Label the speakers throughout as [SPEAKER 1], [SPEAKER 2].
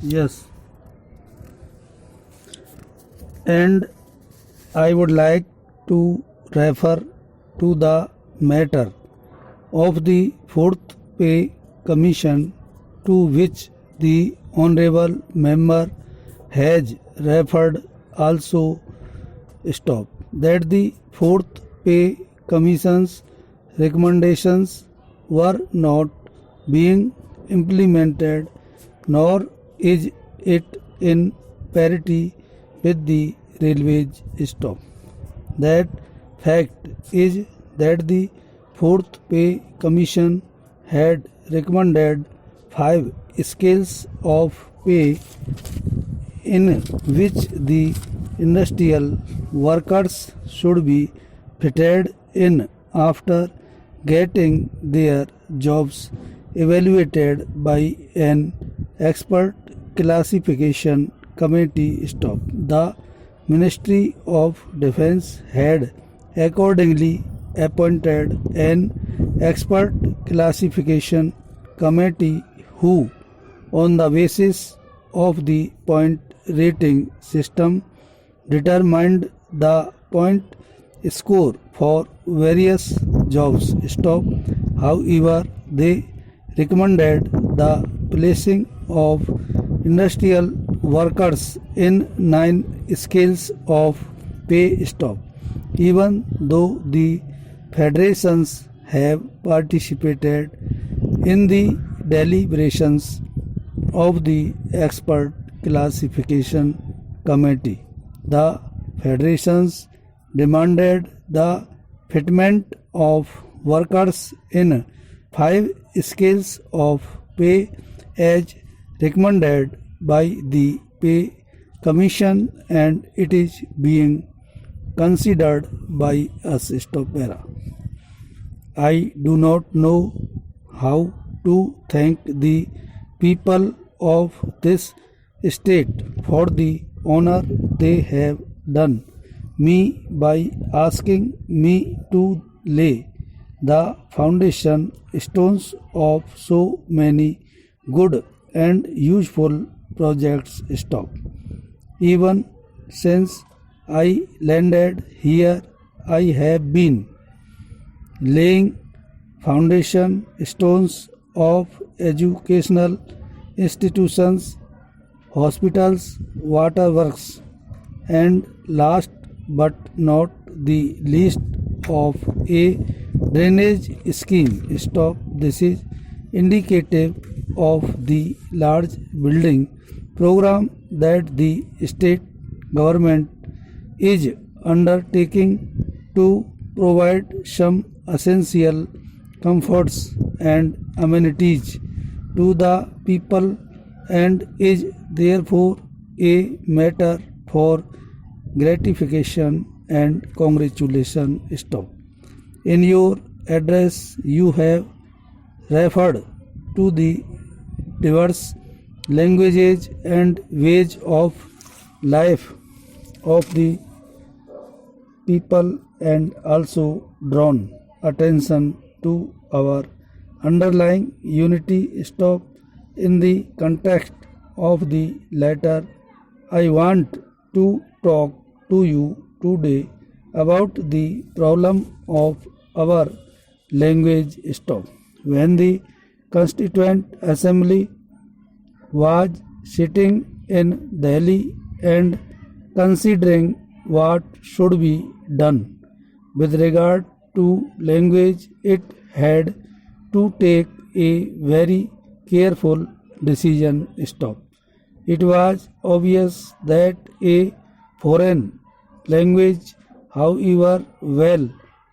[SPEAKER 1] Yes, and I would like to refer to the matter of the Fourth Pay Commission, to which the Honorable Member has referred also. Stop. That the Fourth Pay Commission's recommendations were not being implemented, nor is it in parity with the railways. Stop. That fact is that the Fourth Pay Commission had recommended five scales of pay in which the industrial workers should be fitted in after getting their jobs evaluated by an expert classification committee. Stop. The Ministry of Defense had accordingly appointed an expert classification committee who, on the basis of the point rating system, determined the point score for various jobs. Stop. However, they recommended the placing of industrial workers in nine scales of pay. Stop. Even though the federations have participated in the deliberations of the expert classification committee, the federations demanded the fitment of workers in five scales of pay as recommended by the pay commission, and it is being considered by us. Stop. I do not know how to thank the people of this state for the honor they have done me by asking me to lay the foundation stones of so many good and useful projects. Stop. Even since I landed here, I have been laying foundation stones of educational institutions, hospitals, waterworks, and last but not the least of a drainage scheme. Stop. This is indicative of the large building program that the state government is undertaking to provide some essential comforts and amenities to the people, and is therefore a matter for gratification and congratulation. Stop. In your address, you have referred to the diverse languages and ways of life of the people, and also drawn attention to our underlying unity. Stop. In the context of the latter, I want to talk to you today about the problem of our language. Stop. When the Constituent Assembly was sitting in Delhi and considering what should be done with regard to language, it had to take a very careful decision. Stop. It was obvious that a foreign language, however well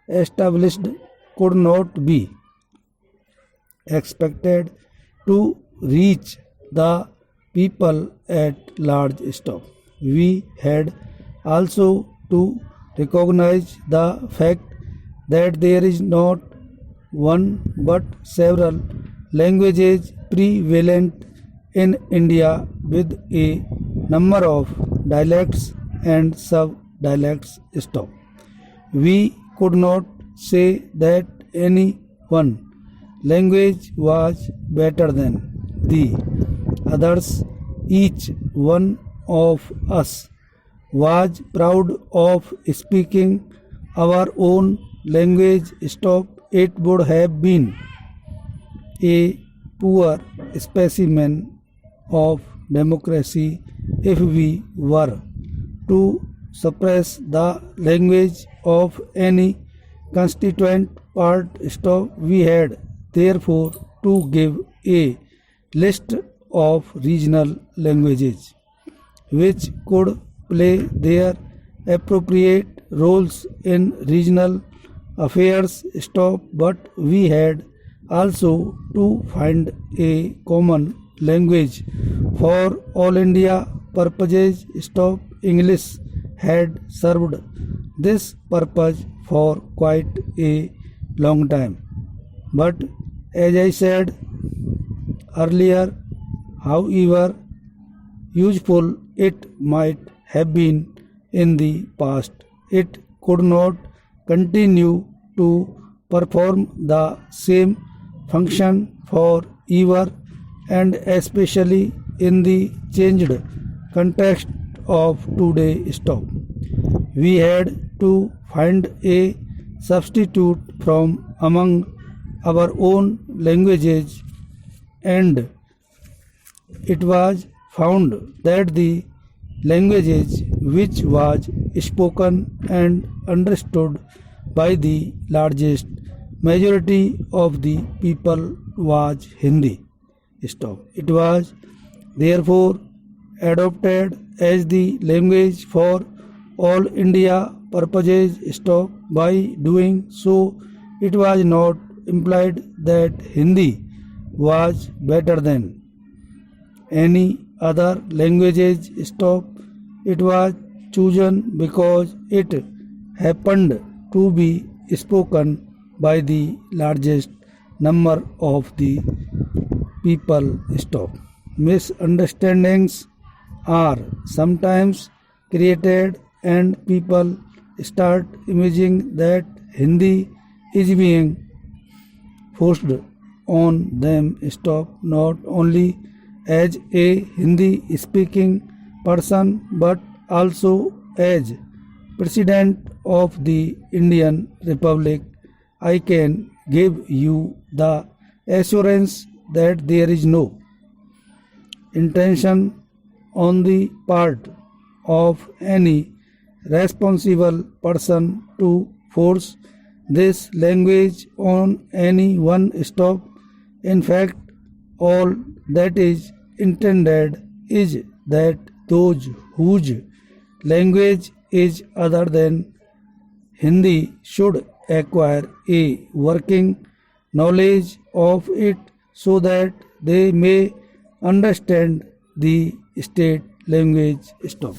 [SPEAKER 1] established, could not be expected to reach the people at large. Stop. We had also to recognize the fact that there is not one but several languages prevalent in India, with a number of dialects and sub-dialects. Stop. We could not say that any one language was better than the others each one of us was proud of speaking our own language, stop, it would have been a poor specimen of democracy if we were to suppress the language of any constituent part. Stop, we had therefore to give a list of regional languages which could play their appropriate roles in regional affairs. Stop, but we had also to find a common language for all India purposes. Stop, English had served this purpose for quite a long time. But as I said earlier, however useful it might have been in the past, it could not continue to perform the same function for ever, and especially in the changed context of today. Stop, we had to find a substitute from among our own languages, and it was found that the languages which was spoken and understood by the largest majority of the people was Hindi. Stop. It was therefore adopted as the language for all India purposes. Stop. By doing so, it was not implied that Hindi was better than any other languages. Stop. It was chosen because it happened to be spoken by the largest number of the people. Stop. Misunderstandings are sometimes created and people start imagining that Hindi is being forced on them. Stop. Not only as a Hindi speaking person but also as President of the Indian Republic, I can give you the assurance that there is no intention on the part of any responsible person to force this language on anyone. Stop. In fact, all that is intended is that those whose language is other than Hindi should acquire a working knowledge of it so that they may understand the state language. Stop.